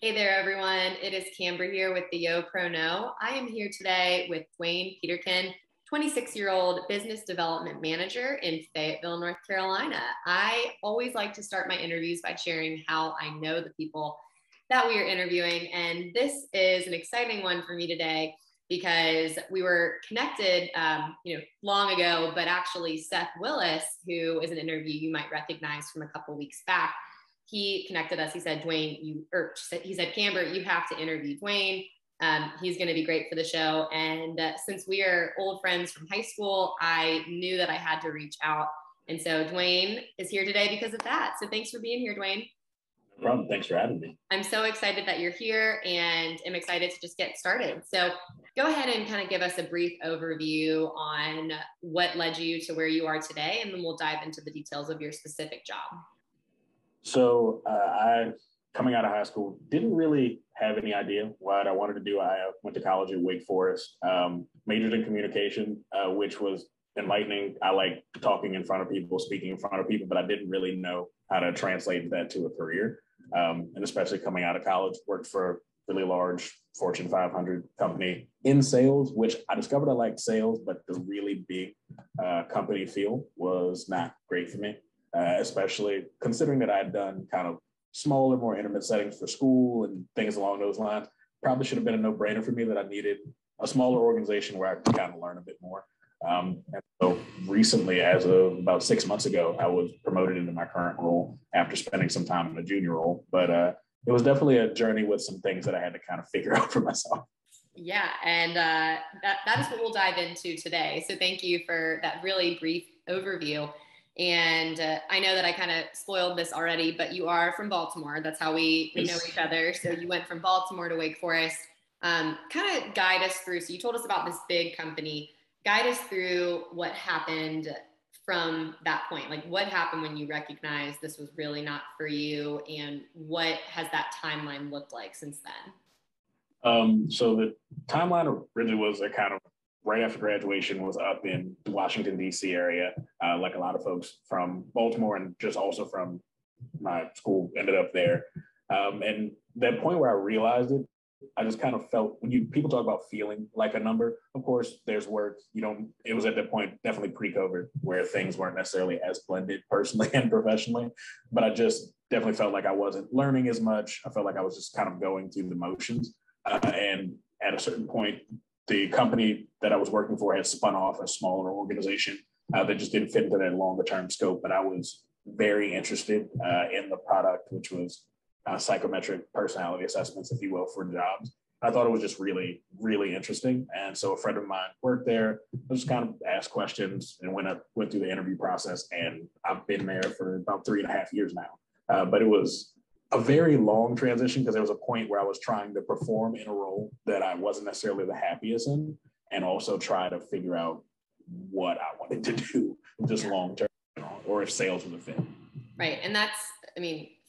Hey there, everyone. It is Camber here with the YoPro No. I am here today with Dwayne Peterkin, 26-year-old business development manager in Fayetteville, North Carolina. I always like to start my interviews by sharing how I know the people that we are interviewing. And this is an exciting one for me today because we were connected, long ago, but actually Seth Willis, who is an interview you might recognize from a couple weeks back, he connected us. He said, he said, Camber, you have to interview Dwayne. He's going to be great for the show. And since we are old friends from high school, I knew that I had to reach out. And so Dwayne is here today because of that. So thanks for being here, Dwayne. No problem. Thanks for having me. I'm so excited that you're here and I'm excited to just get started. So go ahead and kind of give us a brief overview on what led you to where you are today, and then we'll dive into the details of your specific job. So I, coming out of high school, didn't really have any idea what I wanted to do. I went to college at Wake Forest, majored in communication, which was enlightening. I like talking in front of people, speaking in front of people, but I didn't really know how to translate that to a career. And especially coming out of college, worked for a really large Fortune 500 company in sales, which I discovered I liked sales, but the really big company feel was not great for me. Especially considering that I had done kind of smaller, more intimate settings for school and things along those lines. Probably should have been a no-brainer for me that I needed a smaller organization where I could kind of learn a bit more. And so recently, as of about 6 months ago, I was promoted into my current role after spending some time in a junior role. But it was definitely a journey with some things that I had to kind of figure out for myself. Yeah, and that is what we'll dive into today. So thank you for that really brief overview. And I know that I kind of spoiled this already, but you are from Baltimore. That's how we know each other. So you went from Baltimore to Wake Forest. Kind of guide us through. So you told us about this big company. Guide us through what happened from that point. Like what happened when you recognized this was really not for you, and what has that timeline looked like since then? So the timeline originally was a kind of right after graduation, was up in the Washington, D.C. area, like a lot of folks from Baltimore and just also from my school ended up there. And that point where I realized it, I just kind of felt when people talk about feeling like a number, of course, there's work. It was at that point, definitely pre-COVID, where things weren't necessarily as blended personally and professionally, but I just definitely felt like I wasn't learning as much. I felt like I was just kind of going through the motions. And at a certain point, the company that I was working for had spun off a smaller organization that just didn't fit into that longer term scope. But I was very interested in the product, which was psychometric personality assessments, if you will, for jobs. I thought it was just really, really interesting. And so a friend of mine worked there. I just kind of asked questions and went through the interview process. And I've been there for about 3.5 years now. But it was a very long transition because there was a point where I was trying to perform in a role that I wasn't necessarily the happiest in, and also try to figure out what I wanted to do just long term, or if sales was a fit. Right. And that's,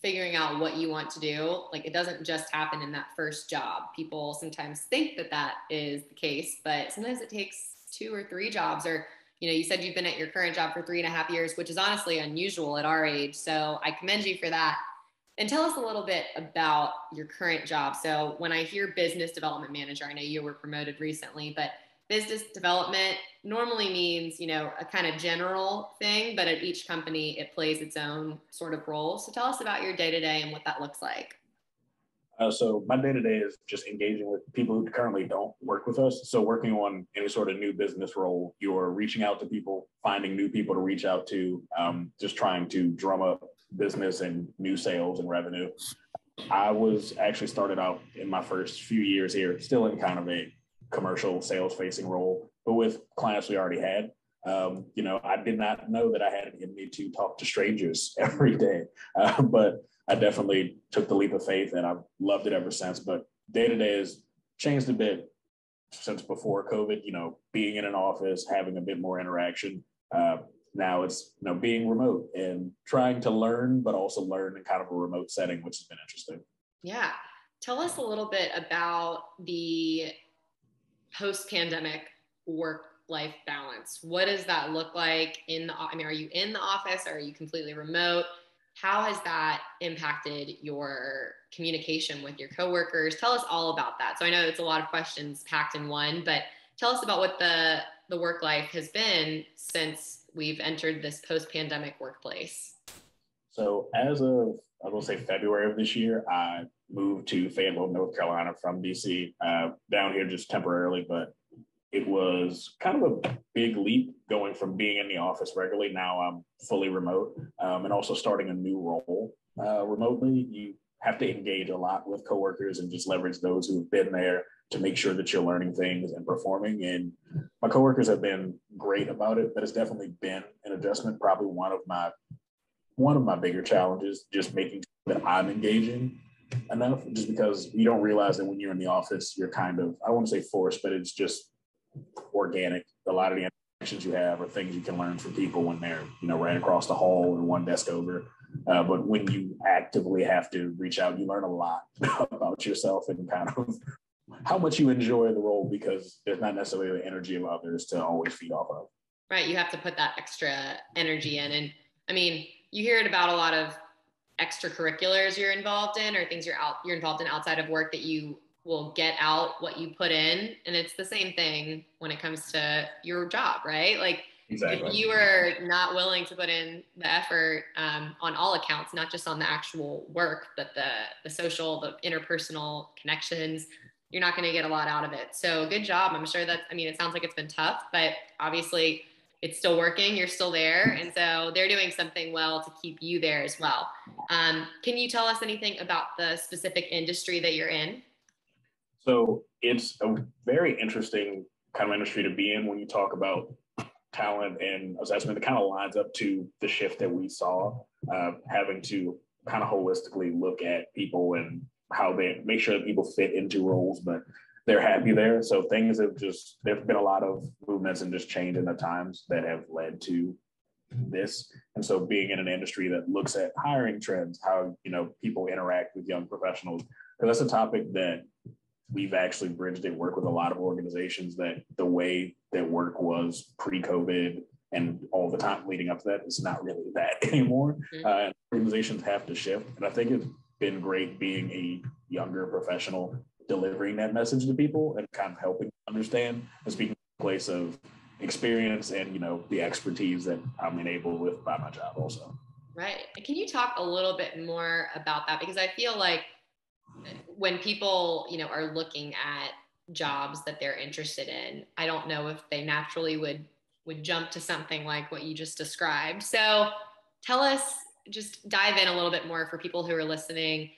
figuring out what you want to do. Like it doesn't just happen in that first job. People sometimes think that that is the case, but sometimes it takes 2 or 3 jobs, or you said you've been at your current job for 3.5 years, which is honestly unusual at our age. So I commend you for that. And tell us a little bit about your current job. So when I hear business development manager, I know you were promoted recently, but business development normally means, a kind of general thing, but at each company, it plays its own sort of role. So tell us about your day-to-day and what that looks like. So my day-to-day is just engaging with people who currently don't work with us. So working on any sort of new business role, you're reaching out to people, finding new people to reach out to, just trying to drum up business and new sales and revenue. I was actually started out in my first few years here, still in kind of a commercial sales facing role, but with clients we already had. I did not know that I had it in me to talk to strangers every day, but I definitely took the leap of faith and I've loved it ever since. But day to day has changed a bit since before COVID, being in an office, having a bit more interaction. Now it's, being remote and trying to learn, but also learn in kind of a remote setting, which has been interesting. Yeah. Tell us a little bit about the post-pandemic work-life balance. What does that look like are you in the office? Or are you completely remote? How has that impacted your communication with your coworkers. Tell us all about that. So I know it's a lot of questions packed in one, but tell us about what the work life has been since we've entered this post-pandemic workplace. So as of, I will say February of this year, I moved to Fayetteville, North Carolina from DC, down here just temporarily, but it was kind of a big leap going from being in the office regularly. Now I'm fully remote, and also starting a new role remotely. You have to engage a lot with coworkers and just leverage those who've been there to make sure that you're learning things and performing. And my coworkers have been great about it, but it's definitely been an adjustment. Probably one of my bigger challenges, just making sure that I'm engaging enough, just because you don't realize that when you're in the office, you're kind of, I don't want to say forced, but it's just organic. A lot of the interactions you have are things you can learn from people when they're, right across the hall or one desk over. But when you actively have to reach out, you learn a lot about yourself and kind of how much you enjoy the role, because there's not necessarily the energy of others to always feed off of. Right. You have to put that extra energy in. And I mean, you hear it about a lot of extracurriculars you're involved in, or things you're involved in outside of work, that you will get out what you put in. And it's the same thing when it comes to your job, right? Like, exactly. If you are not willing to put in the effort on all accounts, not just on the actual work, but the social, the interpersonal connections, you're not going to get a lot out of it. So good job. I'm sure it sounds like it's been tough, but obviously it's still working. You're still there. And so they're doing something well to keep you there as well. Can you tell us anything about the specific industry that you're in? So it's a very interesting kind of industry to be in when you talk about talent and assessment. It kind of lines up to the shift that we saw, having to kind of holistically look at people and how they make sure that people fit into roles, but they're happy there. So things have there's been a lot of movements and just change in the times that have led to this. And so being in an industry that looks at hiring trends, how, people interact with young professionals, because that's a topic that we've actually bridged and work with a lot of organizations, that the way that work was pre-COVID and all the time leading up to that, it's not really that anymore. And organizations have to shift. And I think it's been great being a younger professional delivering that message to people and kind of helping understand and speaking from a place of experience and, the expertise that I'm enabled with by my job also. Right. Can you talk a little bit more about that? Because I feel like when people, are looking at jobs that they're interested in, I don't know if they naturally would jump to something like what you just described. So tell us, just dive in a little bit more for people who are listening.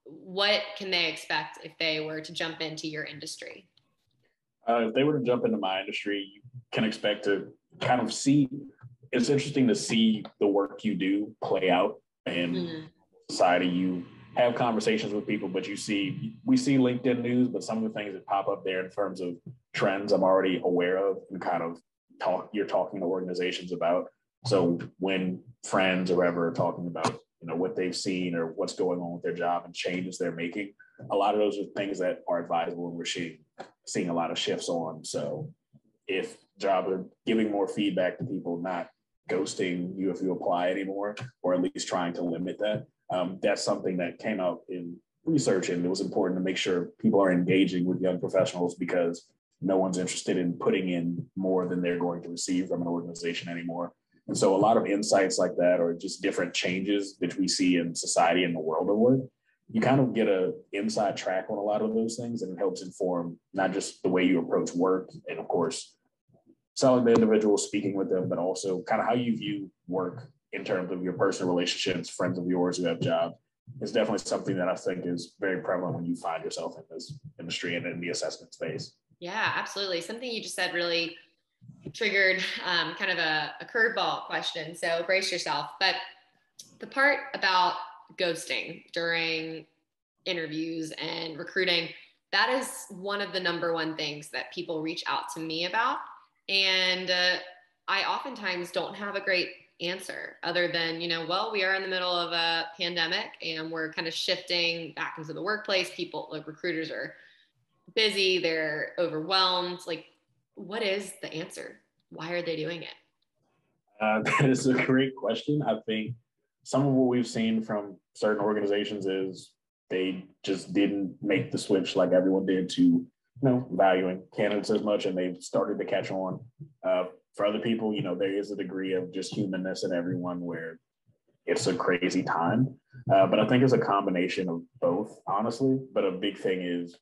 What can they expect if they were to jump into your industry? If they were to jump into my industry, you can expect to kind of see, it's interesting to see the work you do play out in society. You have conversations with people, but we see LinkedIn news, but some of the things that pop up there in terms of trends I'm already aware of and kind of you're talking to organizations about. So when friends or whoever are talking about, what they've seen or what's going on with their job and changes they're making, a lot of those are things that are advisable, and we're seeing a lot of shifts on. So if jobs are giving more feedback to people, not ghosting you if you apply anymore, or at least trying to limit that, that's something that came out in research, and it was important to make sure people are engaging with young professionals, because no one's interested in putting in more than they're going to receive from an organization anymore. And so a lot of insights like that, or just different changes that we see in society and the world of work, you kind of get an inside track on a lot of those things, and it helps inform not just the way you approach work and, of course, selling the individual, speaking with them, but also kind of how you view work in terms of your personal relationships, friends of yours who have jobs. It's definitely something that I think is very prevalent when you find yourself in this industry and in the assessment space. Yeah, absolutely. Something you just said really triggered kind of a curveball question. So brace yourself. But the part about ghosting during interviews and recruiting, that is one of the number one things that people reach out to me about. And I oftentimes don't have a great answer other than, well, we are in the middle of a pandemic and we're kind of shifting back into the workplace. People, like recruiters, are busy, they're overwhelmed. Like, what is the answer? Why are they doing it? That is a great question. I think some of what we've seen from certain organizations is they just didn't make the switch like everyone did to, valuing candidates as much, and they've started to catch on. For other people, there is a degree of just humanness in everyone where it's a crazy time. But I think it's a combination of both, honestly. But a big thing is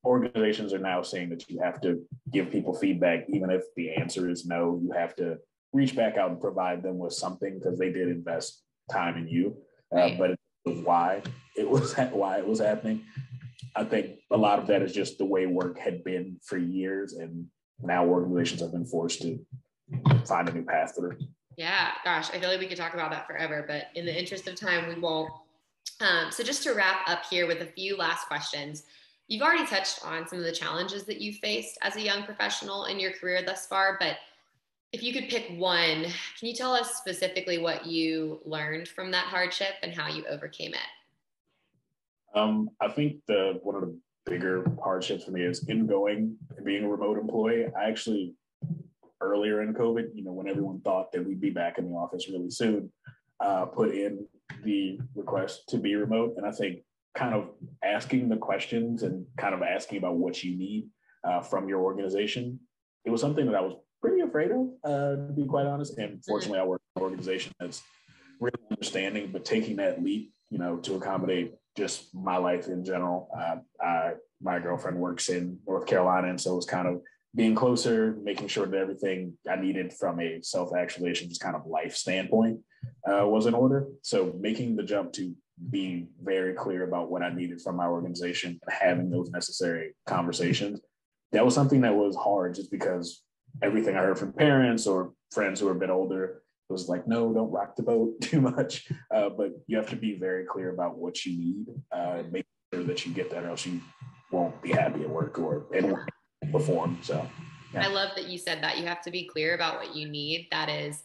organizations are now saying that you have to give people feedback, even if the answer is no. You have to reach back out and provide them with something because they did invest time in you. But why it was happening, I think a lot of that is just the way work had been for years, and now organizations have been forced to find a new path through. Yeah, gosh, I feel like we could talk about that forever, but in the interest of time, we won't. So just to wrap up here with a few last questions, you've already touched on some of the challenges that you faced as a young professional in your career thus far, but if you could pick one, can you tell us specifically what you learned from that hardship and how you overcame it? I think one of the bigger hardships for me is being a remote employee. I actually, earlier in COVID, when everyone thought that we'd be back in the office really soon, put in the request to be remote. And I think kind of asking the questions and kind of asking about what you need from your organization, it was something that I was pretty afraid of, to be quite honest. And fortunately, I work in an organization that's really understanding, but taking that leap, to accommodate just my life in general. My girlfriend works in North Carolina, and so it was kind of being closer, making sure that everything I needed from a self-actualization, just kind of life standpoint, was in order. So making the jump to be very clear about what I needed from my organization and having those necessary conversations, that was something that was hard just because everything I heard from parents or friends who are a bit older was like, no, don't rock the boat too much. But you have to be very clear about what you need, make sure that you get that, or else you won't be happy at work or perform. So yeah. I love that you said that. You have to be clear about what you need. That is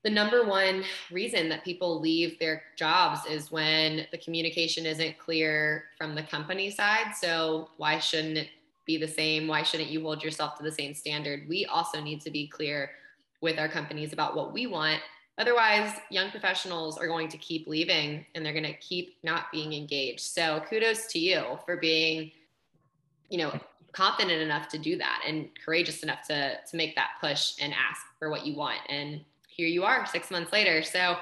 the number one reason that people leave their jobs, is when the communication isn't clear from the company side. So why shouldn't it be the same? Why shouldn't you hold yourself to the same standard? We also need to be clear with our companies about what we want. Otherwise, young professionals are going to keep leaving and they're going to keep not being engaged. So kudos to you for being, confident enough to do that and courageous enough to make that push and ask for what you want. And here you are 6 months later. So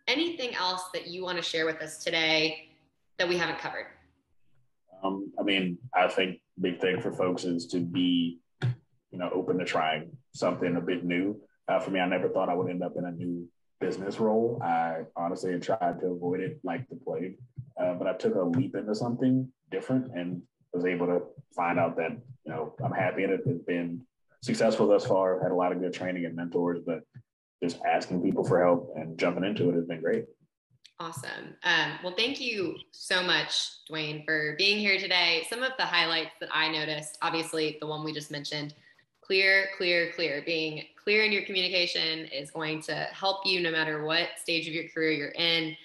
anything else that you want to share with us today that we haven't covered? I think big thing for folks is to be, open to trying something a bit new. For me, I never thought I would end up in a new business role. I honestly tried to avoid it like the plague, but I took a leap into something different and was able to find out that, I'm happy in it. It's been successful thus far. I've had a lot of good training and mentors, but just asking people for help and jumping into it has been great. Awesome. Well, thank you so much, Dwayne, for being here today. Some of the highlights that I noticed, obviously the one we just mentioned, clear. Being clear in your communication is going to help you no matter what stage of your career you're in.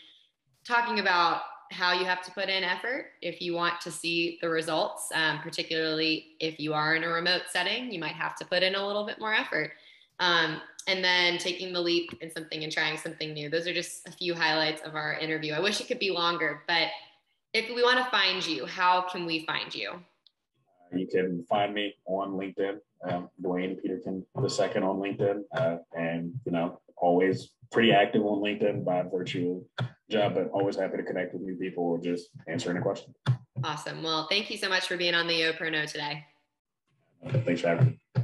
Talking about how you have to put in effort if you want to see the results, particularly if you are in a remote setting, you might have to put in a little bit more effort. And then taking the leap in something and trying something new. Those are just a few highlights of our interview. I wish it could be longer, but if we want to find you, how can we find you? You can find me on LinkedIn, Dwayne Peterkin II on LinkedIn, and always pretty active on LinkedIn by virtue of job, but always happy to connect with new people or just answer any questions. Awesome. Well, thank you so much for being on the YoPro today. Thanks for having me.